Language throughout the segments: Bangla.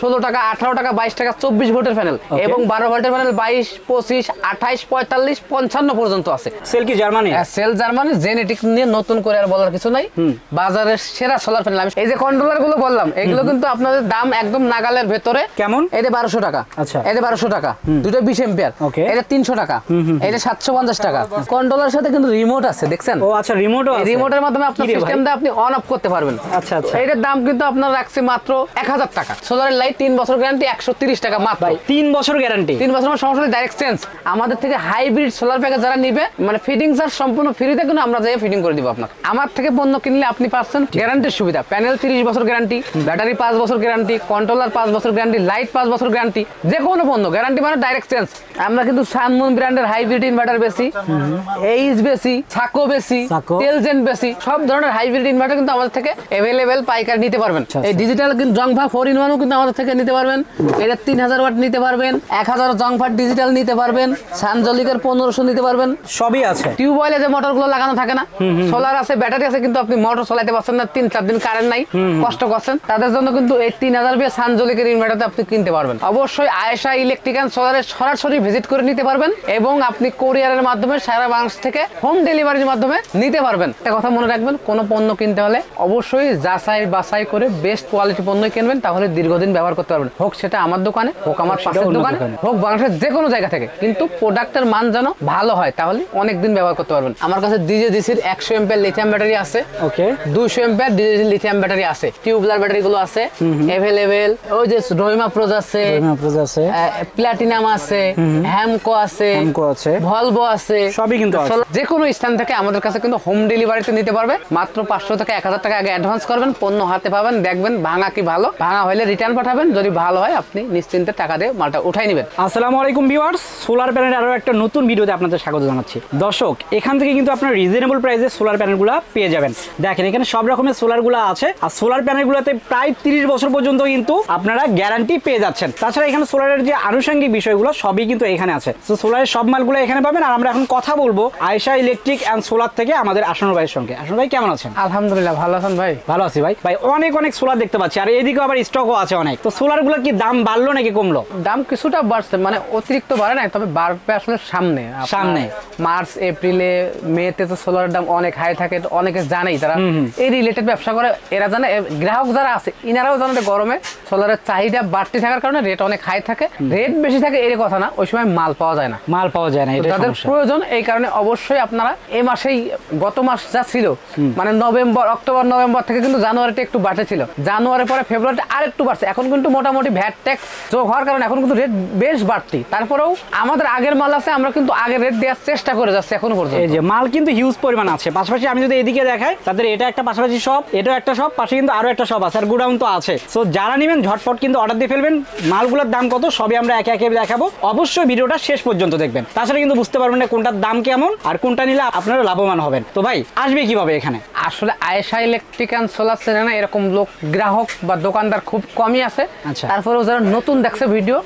16 টাকা, 18 টাকা, 22 টাকা, 24 ভোল্টের প্যানেল এবং 12 ভোল্টের প্যানেল 22, 25, 28, 45, 55 পর্যন্ত আছে। সেল কি জার্মানি? সেল জার্মানি, জেনেটিক নিয়ে নতুন করে আর বলার কিছু নাই, বাজারের সেরা সোলার প্যানেল। আমি এই যে কন্ট্রোলার গুলো বললাম, এগুলো কিন্তু আপনাদের দাম একদম নাগালের ভেতরে। কেমন? এটা 1200 টাকা, আচ্ছা এটা 1200 টাকা, দুটো 20 এম্পিয়ার, এটা 300 টাকা, এটা 750 টাকা। কন্ট্রোলার সাথে কিন্তু রিমোট আছে, দেখছেন? ও আচ্ছা, রিমোটও আছে। রিমোটের মাধ্যমে আপনার সিস্টেম দিয়ে আপনি অন অফ করতে পারবেন। আচ্ছা আচ্ছা, এটার দাম কিন্তু আপনার রাখছে মাত্র 1000 টাকা। সোলারের লাইট 3 বছর গ্যারান্টি, 130 টাকা মাত্র। 3 বছর গ্যারান্টি, 3 বছর সমস্যা ডাইরেক্ট চেঞ্জ। আমাদের থেকে হাইব্রিড সোলার প্যাকেজ যারা নিবে, মানে ফিটিং চার্জ সম্পূর্ণ ফ্রিতে কিন্তু আমরা যাই ফিটিং করে দিব আপনাকে। আমার থেকে পণ্য কিনলে আপনি পাচ্ছেন গ্যারান্টির সুবিধা, প্যানেল 30 বছর গ্যারান্টি, ব্যাটারি 5 বছর গ্যারান্টি, কন্ট্রোলার 5 বছর গ্যারান্টি, লাইট 5 বছর গ্যারান্টি, যে কোনো পণ্য গ্যারান্টি মানে ডাইরেক্ট চেঞ্জ। আমরা কিন্তু সানমুন ব্র্যান্ডের হাইব্রিড ইনভার্টার বেশি, এইচ বেশি, সাকো বেশি, টেলজেন বেশি, সব ধরনের হাইব্রিড ইনভার্টার কিন্তু আমাদের থেকে अवेलेबल পাইকারি নিতে পারবেন। এই ডিজিটাল কিন্তু জংফা 4-in-1 ও কিন্তু আমাদের থেকে নিতে পারবেন। এটা 3000 ওয়াট নিতে পারবেন, 1000 জংফা ডিজিটাল নিতে পারবেন, সানজলিকের 1500 নিতে পারবেন, সবই আছে। টিউবওয়েলে যে মোটরগুলো লাগানো থাকে না, সোলার আছে, ব্যাটারি আছে, কিন্তু আপনি মোটর চালাতে পারছেন না, 3-4 দিন কারেন্ট নাই, কষ্ট করছেন, তাদের জন্য কিন্তু এই 3000 দিয়ে সানজলিকের ইনভার্টারটা আপনি কিনতে পারবেন। অবশ্যই আয়েশা ইলেকট্রিক এন্ড সোলারে সরাসরি ভিজিট করে নিতে পারবেন এবং আপনি কোরিয়ারের মাধ্যমে সারা বাংলাদেশ থেকে হোম ডেলিভারির মাধ্যমে নিতে পারবেন। একটা কথা মনে রাখবেন, কোনো পণ্য কিনতে হলে অবশ্যই যাচাই বাছাই করে বেস্ট কোয়ালিটি পণ্যই কিনবেন, তাহলে দীর্ঘদিন ব্যবহার করতে পারবেন। হোক সেটা আমার দোকানে, হোক আমার পাশের দোকানে, হোক বাংলাদেশের যে কোনো জায়গা থেকে, কিন্তু প্রোডাক্টের মান যেন ভালো হয়, তাহলে অনেক দিন ব্যবহার করতে পারবেন। আমার কাছে ডিজেডিসির 100 এম্পিয়ার লিথিয়াম ব্যাটারি আছে, ওকে, 200 এম্পিয়ার ডিজেডিসি লিথিয়াম ব্যাটারি আছে, টিউবলার ব্যাটারি গুলো আছে अवेलेबल। ওই যে রহিমা প্রোজ আছে, প্ল্যাটিনাম আছে, হ্যামকো আছে, ভলভো আছে, সবই কিন্তু আছে। যে কোনো স্থান থেকে আমাদের কাছে কিন্তু হোম ডেলিভারিতে নিতে পারবে। মাত্র 500 থেকে 1000 টাকা আগে অ্যাডভান্স করবেন, পণ্য হাতে পাবেন, দেখবেন ভাঙা কি ভালো, ভাঙা হলে রিটার্ন পাঠাবেন, যদি ভালো হয় আপনি নিশ্চিন্তে টাকা দিয়ে মালটা উঠাই নেবেন। আসসালামু আলাইকুম ভিউয়ার্স, সোলার প্যানেলের আরো একটা নতুন ভিডিওতে আপনাদের স্বাগত জানাচ্ছি। দর্শক, এখান থেকে কিন্তু আপনারা রিজনেবল প্রাইসে সোলার প্যানেলগুলো পেয়ে যাবেন। দেখেন এখানে সব রকমের সোলারগুলো আছে, আর সোলার প্যানেলগুলোতে প্রায় 30 বছর পর্যন্ত কিন্তু আপনারা গ্যারান্টি পেয়ে যাচ্ছেন। তাছাড়া এখানে সোলারের যে আনুষঙ্গিক বিষয়গুলো সবই কিন্তু এখানে আছে। তো সোলারের সব মালগুলো এখানে পাবেন। আর আমরা এখন কথা বলবো আয়েশা ইলেকট্রিক এন্ড সোলার থেকে আমাদের আসনুর ভাইয়ের সঙ্গে। আসনুর ভাই কেমন আছেন? আলহামদুলিল্লাহ, ভালো আছেন ভাই? ভালো আছি ভাই। ভাই অনেক অনেক সোলার দেখতে পাচ্ছি, আর এদিকে আবার স্টকও আছে অনেক। তো সোলারগুলোর কি দাম বাড়লো নাকি কমলো? দাম কিছুটা বাড়ছে, মানে অতিরিক্ত বাড়ে নাই, তবে বাড়বে আসলে সামনে মার্চ এপ্রিলে মেতে তো সোলারের দাম অনেক হাই থাকে, অনেকে জানেই, তারা এই রিলেটেড ব্যবসা করে, এরা জানে, গ্রাহক যারা আছে ইনারাও জানে গরমে সোলারের চাহিদা বাড়তি থাকার কারণে রেট অনেক হাই থাকে। রেট বেশি থাকে এর কথা না, ওই সময় মাল পাওয়া যায় না, তাদের প্রয়োজন। এই কারণে অবশ্যই আপনারা এই মাসেই, গত মাস যা ছিল মানে অক্টোবর নভেম্বর থেকে কিন্তু জানুয়ারিতে একটু বাড়তে ছিল, জানুয়ারি পরে ফেব্রুয়ারিতে আর একটু বাড়ছে। এখন কিন্তু মোটামুটি ভ্যাট ট্যাক্স যোগ হওয়ার কারণে এখন কিন্তু রেট বেশ বাড়তি। তারপরেও আমাদের আগের মাল আছে, আমরা কিন্তু আগের রেট দেওয়ার চেষ্টা করে যাচ্ছি এখনো পর্যন্ত। এই যে মাল কিন্তু হিউজ পরিমাণ আছে। পাশাপাশি আমি যদি এদিকে দেখাই, তাদের এটা একটা পাশাপাশি শপ, এটাও একটা শপ, পাশে কিন্তু আরো একটা শপ আছে, আর গোডাউন তো আছে। সো যারা নেবেন ঝটপট কিন্তু অর্ডার দিয়ে ফেলবেন। মালগুলোর দাম কত সবই আমরা একে একে দেখাবো, অবশ্যই ভিডিওটা শেষ পর্যন্ত দেখবেন। তাছাড়া কিন্তু বুঝতে পারবেন না কোনটার দাম কেমন আর কোনটা নিলে আপনারা লাভবান হবেন। তো ভাই আসবে কিভাবে এখানে? আসলে আয়েশা ইলেকট্রিক এন্ড সোলার চ্যানেলে এরকম লোক, গ্রাহক বা দোকানদার খুব কমই আছে। তারপরেও যারা নতুন দেখছে ভিডিও,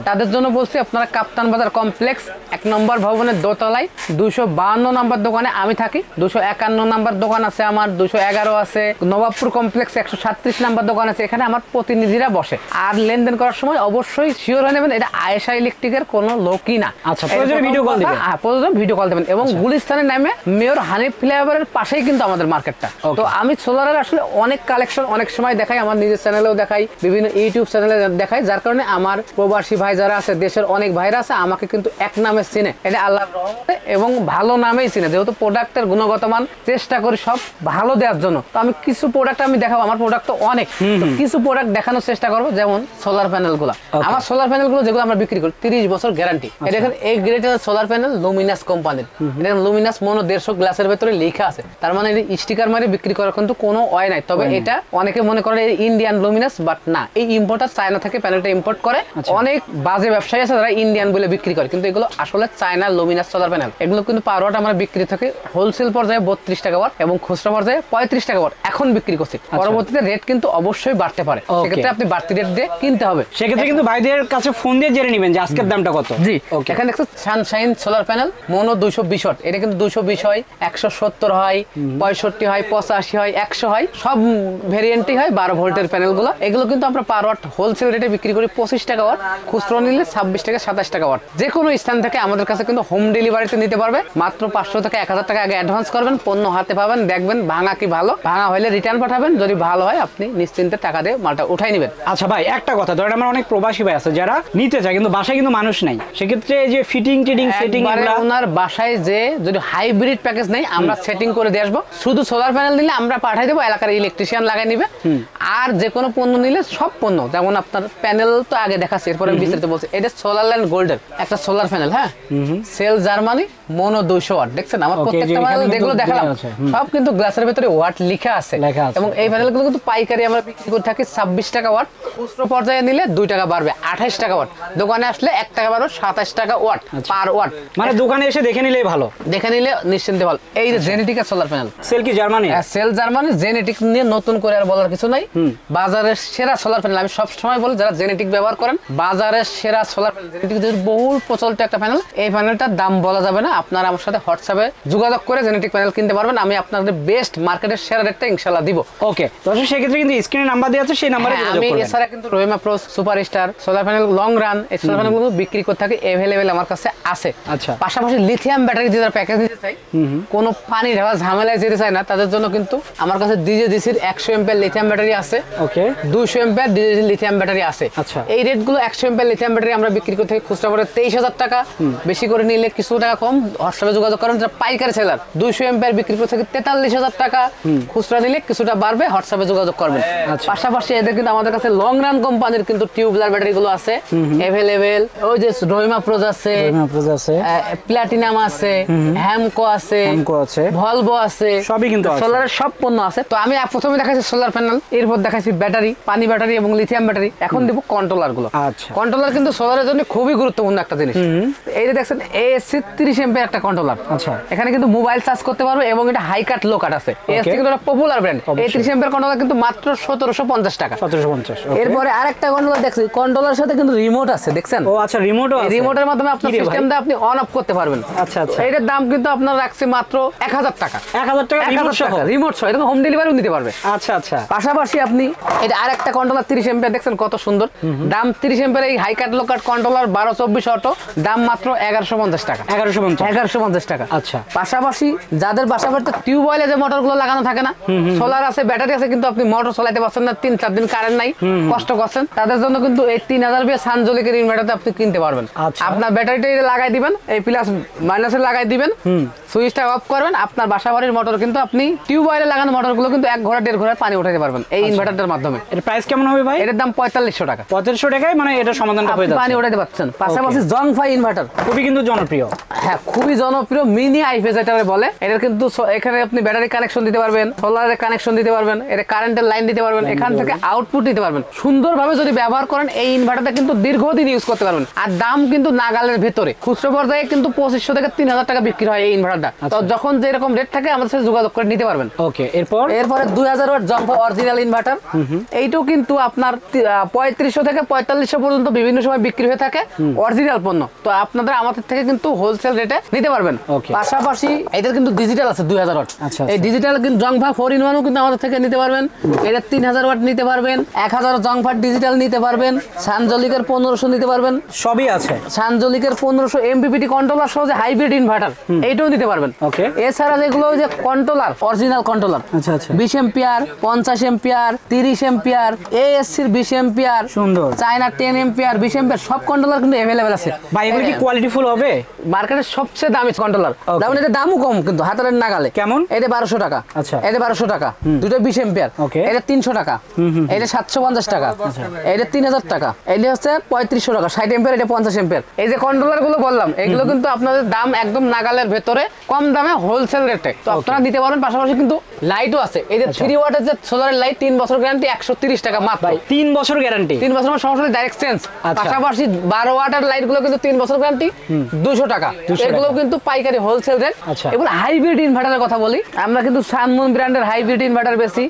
তাদের জন্য বলছি, আপনারা কাপ্তান বাজার কমপ্লেক্স 1 নম্বর ভবনের দোতলায় 252 নম্বর দোকানে আমি থাকি। 251 নম্বর দোকান আছে আমার, 211 আছে, নবাবপুর কমপ্লেক্স 137 নম্বর দোকান আছে। এখানে আমার প্রতিনিধিরা বসে। আর লেনদেন করার সময় অবশ্যই শিওর হয়ে নেবেন এটা আয়েশা ইলেকট্রিকের কোনো লোকই না। আচ্ছা, প্রয়োজনে ভিডিও কল দিবেন। হ্যাঁ, প্রয়োজনে ভিডিও কল দিবেন। এবং গুলিস্তানের নামে মেয়র হানিফ ফ্লাইওভারের পাশেই কিন্তু আমাদের মার্কেটটা। তো আমি সোলারের আসলে অনেক কালেকশন অনেক সময় দেখাই, আমার নিজের চ্যানেলেও দেখাই, বিভিন্ন ইউটিউব চ্যানেলে দেখাই, যার কারণে আমার প্রবাসী ভাই যারা আছে, দেশের অনেক ভাইরা আছে, আমাকে কিন্তু এক নামে চিনে। এটা আল্লাহর রহমতে এবং ভালো নামেই চিনে, যেহেতু প্রোডাক্টের গুণগত মান চেষ্টা করি সব ভালো দেওয়ার জন্য। তো আমি কিছু প্রোডাক্ট আমি দেখাবো, আমার প্রোডাক্ট তো অনেক, কিছু প্রোডাক্ট দেখানোর চেষ্টা করবো। যেমন সোলার প্যানেল গুলা, আমার সোলার প্যানেল গুলো যেগুলো আমরা বিক্রি করি 30 বছর গ্যারান্টি। দেখেন এই গ্রেটের সোলার প্যানেল লুমিনাস কোম্পানির, এটা লুমিনাস মনো 150 গ্লাসের ভেতরে লেখা আছে, তার মানে স্টিকার মারে বিক্রি করার কিন্তু কোনো ওয়ে নাই। তবে এটা অনেকে মনে করে ইন্ডিয়ান লুমিনাস, বাট না, এই ইম্পোর্টার চায়না থেকে প্যানেলটা ইম্পোর্ট করে। অনেক বাজে ব্যবসায়ী আছে যারা ইন্ডিয়ান বলে বিক্রি করে, কিন্তু এগুলো আসলে চায়না লুমিনাস সোলার প্যানেল। এগুলো কিন্তু পার ওয়াট আমরা বিক্রি থাকে হোলসেল পর্যায়ে 32 টাকা ওয়াট এবং খুচরা পর্যায়ে 35 টাকা ওয়াট এখন বিক্রি করছি। পরবর্তীতে রেট কিন্তু অবশ্যই বাড়তে পারে, সেক্ষেত্রে আপনি বাড়তি রেট দিয়ে কিনতে হবে। সেক্ষেত্রে কিন্তু ভাইদের কাছে ফোন দিয়ে জেনে নেবেন যে আজকের দামটা কত। জি, এখানে দেখছো সানশাইন সোলার প্যানেল মনো 220 ওয়াট, এটা কিন্তু 220 হয়, 170 হয়, 65 হয়, 85 হয়, 100 হয়, সব ভেরিয়েন্টই হয় 12 ভোল্টের প্যানেলগুলো। এগুলো কিন্তু আমরা পার ওয়াট ওয়াট হোলসেল রেটে বিক্রি করি 25 টাকা ওয়াট, খুচরো নিলে 26 থেকে 27 টাকা ওয়াট। যে কোনো স্থান থেকে আমাদের কাছে কিন্তু হোম ডেলিভারিতে নিতে পারবে। মাত্র 500 থেকে 1000 টাকা আগে অ্যাডভান্স করবেন, পণ্য হাতে পাবেন, দেখবেন ভাঙা কি ভালো, ভাঙা হলে রিটার্ন পাঠাবেন, যদি ভালো হয় আপনি নিশ্চিন্তে টাকা দিয়ে মালটা উঠাই নেবেন। আচ্ছা ভাই, একটা কথা, ধরেন আমার অনেক প্রবাসী ভাই আছে যারা নিতে চায় কিন্তু বাসায় কিন্তু মানুষ নাই, সেক্ষেত্রে এই যে ফিটিং টিডিং সেটিং ওনার বাসায় যে যদি হাইব্রিড প্যাকেজ নেই আমরা সেটিং করে দিয়ে আসবো। শুধু সোলার প্যানেল নিলে আমরা পাঠাই দেবো, এলাকার ইলেকট্রিশিয়ান লাগাই নিবে। আর যে কোনো পণ্য নিলে সব পণ্য, যেমন আপনার প্যানেল তো আগে দেখাচ্ছি, এরপরে বিস্তারিত বলছি। এটা সোলার ল্যান্ড গোল্ডের একটা সোলার প্যানেল, হ্যাঁ, সেল জার্মানি, মোনো 200 ওয়াট। দেখছেন আমার প্রত্যেকটা প্যানেল যেগুলো দেখালাম সব কিন্তু গ্লাসের ভিতরে ওয়াট লেখা আছে, এবং এই প্যানেলগুলো কিন্তু পাইকারি আমরা বিক্রি করে থাকি 26 টাকা ওয়াট, খুচরো পর্যায়ে নিলে 2 টাকা বাড়বে 28 টাকা ওয়াট, দোকানে আসলে 1 টাকা বাড়বে 27 টাকা ওয়াট পার ওয়াট। মানে দোকানে এসে দেখে নিলেই ভালো, দেখে নিলে নিশ্চিন্তে ভালো। এই যে জেনেটিকের সোলার প্যানেল, সেল কি জার্মানি? Cell Germany. জেনেটিক নিয়ে নতুন করে আর বলার কিছু নাই, বাজারের সেরা সোলার প্যানেল। আমি সব সময় বলি যারা জেনেটিক ব্যবহার করেন, বাজারের সেরা সোলার প্যানেল। জেনেটিক বহুল প্রচলিত একটা প্যানেল। এই প্যানেলটার দাম বলা যাবে না, আপনারা আমার সাথে হোয়াটসঅ্যাপে যোগাযোগ করে জেনেটিক প্যানেল কিনতে পারবেন। আমি আপনাদের বেস্ট মার্কেটের সেরা রেটটা ইনশাআল্লাহ দিব। ওকে, দর্শক সেক্ষেত্রে কিন্তু স্ক্রিনে নাম্বার দেওয়া আছে, সেই নাম্বারে যোগাযোগ করবেন। আমি এছাড়া কিন্তু Rahima pro, superstar solar panel, long run, এই সোলার প্যানেলগুলো বিক্রি করে থাকি, अवेलेबल আমার কাছে আছে। আচ্ছা, পাশাপাশি লিথিয়াম ব্যাটারি যারা প্যাকেজ নিতে চাই, কোনো পানি ঢালা ঝামেলায় যেতে চায় না, তাদের জন্য কিন্তু আমার কাছে ডিজেডিসির 100 এমপিআর লিথিয়াম ব্যাটারি আছে। ওকে, 200 এমপিআর ডিজেডিসি লিথিয়াম ব্যাটারি আছে। আচ্ছা, এই রেটগুলো 100 এমপিআর লিথিয়াম ব্যাটারি আমরা বিক্রি করে থাকি খুচরা করে 23,000 টাকা, বেশি করে নিলে কিছু টাকা কম, হোয়াটসঅ্যাপে যোগাযোগ করেন। যারা পাইকারি সেলার 200 এমপিআর বিক্রি করে থাকি 43,000 টাকা, খুচরা নিলে কিছুটা বাড়বে, হোয়াটসঅ্যাপে যোগাযোগ করবেন। পাশাপাশি এদের কিন্তু আমাদের কাছে লং রান কোম্পানির কিন্তু টিউবলার ব্যাটারি গুলো আছে अवेलेबल। ওই যে রহিমা প্রোজ আছে, প্লাটিনাম আছে, হ্যামকো আছে, ভলভো আছে, সবই কিন্তু সোলারের সব পণ্য আছে। তো আমি প্রথমে দেখাচ্ছি সোলার প্যানেল, এরপর দেখাচ্ছি ব্যাটারি, পানি ব্যাটারি এবং লিথিয়াম ব্যাটারি। এখন দিব কন্ট্রোলার গুলো। কন্ট্রোলার কিন্তু সোলারের জন্য খুবই গুরুত্বপূর্ণ একটা জিনিস। এই যে দেখছেন এএসসি 30 এমপিআর একটা কন্ট্রোলার। আচ্ছা, এখানে কিন্তু মোবাইল চার্জ করতে পারবে এবং এটা হাই কাট লো কাট আছে। এএসসি কিন্তু একটা পপুলার ব্র্যান্ড। এই 30 এমপিআর কন্ট্রোলার কিন্তু মাত্র 1750 টাকা। 1750। এরপরে আরেকটা কন্ট্রোলার দেখছি, কন্ট্রোলারের সাথে কিন্তু রিমোট আছে, দেখছেন? ও আচ্ছা, রিমোটও আছে। রিমোটের মাধ্যমে আপনার সিস্টেমটা আপনি অন অফ করতে পারবেন। আচ্ছা আচ্ছা, এটার দাম কিন্তু আপনার রাখছে মাত্র 1000 টাকা। 1000 টাকা রিমোট সহ, এটা হোম ডেলিভারিও নিতে পারবে। আচ্ছা আচ্ছা, পাশাপাশি আপনি এটা আরেকটা কন্ট্রোলার 30 এমপিআর, দেখছেন কত সুন্দর দাম। 30 এমপিআর এই হাই কাট লো কাট কন্ট্রোলার 1224 অটো, দাম মাত্র 1150 টাকা। 1150 টাকা। আচ্ছা, পাশাপাশি যাদের বাসা বাড়িতে টিউবওয়েলে যে মোটরগুলো লাগানো থাকে না, সোলার আছে, ব্যাটারি আছে, কিন্তু আপনি মোটর চালাতে পারছেন না, 3-4 দিন কারেন্ট নাই, কষ্ট করছেন, তাদের জন্য কিন্তু এই 3000 বিয়ে সানজলিকের ইনভার্টারটা আপনি কিনতে পারবেন। আপনার ব্যাটারিটা লাগাই দিবেন, এই প্লাস মাইনাসে লাগাই দিবেন, সুইচটা অফ করবেন, আপনার বাসা বাড়ির মোটর কিন্তু আপনি টিউবওয়েলে লাগানো মোটরগুলো কিন্তু 1 ঘন্টা 1.5 ঘন্টা পানি উঠাতে পারবেন এই ইনভার্টারটার মাধ্যমে। এর প্রাইস কেমন হবে ভাই? এটার দাম 4500 টাকা। 4500 টাকায় মানে এটা সমাধানটা হয়ে যাচ্ছে, পানি উঠাতে পারছেন। পাশাপাশি জংফাই ইনভার্টার খুবই কিন্তু জনপ্রিয়। হ্যাঁ, খুবই জনপ্রিয় মিনি আইপি যেটা বলে। এটার কিন্তু এখানে আপনি ব্যাটারি কানেকশন দিতে পারবেন, সোলারের কানেকশন দিতে পারবেন, এটা কারেন্টের লাইন দিতে পারবেন, এখান থেকে আউটপুট দিতে পারবেন। সুন্দরভাবে যদি ব্যবহার করেন এই ইনভার্টারটা কিন্তু দীর্ঘদিন ইউজ করতে পারবেন। আর দাম কিন্তু নাগালের ভেতরে, খুচরো পর্যায়ে কিন্তু 2500 থেকে 3000 টাকা বিক্রি হয় এই ইনভার্টারটা। তো যখন যেরকম রেট থাকে আমাদের সাথে যোগাযোগ করে নিতে পারবেন। ওকে, এরপরে 2000 ওয়াট জংফা অরিজিনাল ইনভার্টার, এইটাও কিন্তু আপনার 3500 থেকে 4500 পর্যন্ত বিভিন্ন সময় বিক্রি হয়ে থাকে, অরিজিনাল পণ্য। তো আপনাদের আমাদের থেকে কিন্তু হোলসেল রেটে নিতে পারবেন। পাশাপাশি এটার কিন্তু ডিজিটাল আছে 2000 ওয়াট। এই ডিজিটাল কিন্তু জংফা 4-in-1 কিন্তু আমাদের থেকে নিতে পারবেন। এটা 3000 ওয়াট নিতে পারবেন, 1000 জংফা ডিজিটাল নিতে পারবেন, সানজলিকের 1500 নিতে পারবেন, সবই আছে। সানজলিকের 1500 এমপিপিটি কন্ট্রোলার সহ যে হাইব্রিড ইনভার্টার, এইটাও নিতে পারবেন। ওকে, এছাড়া যেগুলো যে কন্ট্রোলার, অরিজিনাল কন্ট্রোলার, আচ্ছা আচ্ছা, 20 এমপিআর, 50 এমপিআর, 30 এমপিআর, এএসসির 20 এমপিআর, সুন্দর, চায়না 10 এমপিআর, 20 এমপিআর, সব কন্ট্রোলার কিন্তু अवेलेबल আছে। ভাই এগুলো কি কোয়ালিটি ফুল হবে? মার্কেটের সবচেয়ে দামি কন্ট্রোলার, যেমন এটা দামও কম কিন্তু হাতের নাগালে। কেমন? এটা 1200 টাকা। আচ্ছা, এটা 1200 টাকা, দুটো 20 এমপিআর। এটা 300 টাকা, এটা 750 টাকা, এটা 3000 টাকা, এটা হচ্ছে 3500 টাকা। 60 এমপিআর, এটা 50 এমপিআর। এই যে কন্ট্রোলার গুলো বললাম, এগুলো কিন্তু আপনাদের দাম একদম নাগালের ভেতরে, কম দামে হোলসেল রেটে তো আপনারা নিতে পারেন। পাশাপাশি কিন্তু লাইটও আছে, এই যে 3 ওয়াটের যে সোলারের লাইট, 3 বছর গ্যারান্টি, 130 টাকা মাত্র। 3 বছর গ্যারান্টি, 3 বছর সমস্যা নেই, ডাইরেক্ট চেঞ্জ। পাশাপাশি 12 ওয়াটের লাইট গুলো কিন্তু 3 বছর গ্যারান্টি, 200 টাকা। এগুলো কিন্তু পাইকারি হোলসেল রেট। এগুলো হাইব্রিড ইনভার্টারের কথা বলি, আমরা কিন্তু সানমুন ব্র্যান্ডের হাইব্রিড ইনভার্টার বেশি,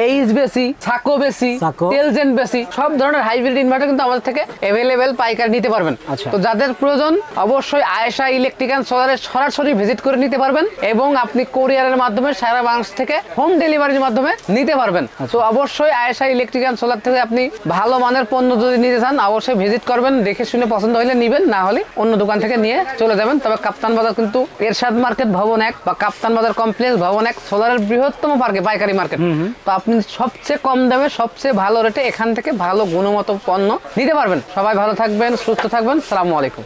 এইচ বেশি, সাকো বেশি, টেলজেন বেশি, সব ধরনের হাইব্রিড ইনভার্টার কিন্তু আমাদের থেকে अवेलेबल পাইকারি নিতে পারবেন। তো যাদের প্রয়োজন অবশ্যই আয়েশা ইলেকট্রিক এন্ড সোলারে সরাসরি ভিজিট করে নিতে পারবেন, এবং আপনি কোরিয়ারের মাধ্যমে সারা বাংলাদেশ থেকে হোম ডেলিভারির মাধ্যমে নিতে পারবেন। তো অবশ্যই আয়েশা ইলেকট্রিক এন্ড সোলার থেকে আপনি ভালো মানের পণ্য যদি নিতে চান অবশ্যই ভিজিট করবেন, দেখে শুনে পছন্দ হলে নিবেন, না হলে অন্য দোকান থেকে নিয়ে চলে যাবেন। তবে কাপ্তান বাজার কিন্তু এরশাদ মার্কেট ভবন 1 বা কাপ্তান বাজার কমপ্লেক্স ভবন 1 সোলারের বৃহত্তম পাইকারি মার্কেট। তো আপনি সবচেয়ে কম দামে সবচেয়ে ভালো রেটে এখান থেকে ভালো গুণগত পণ্য নিতে পারবেন। সবাই ভালো থাকবেন, সুস্থ থাকবেন। আসসালামু আলাইকুম।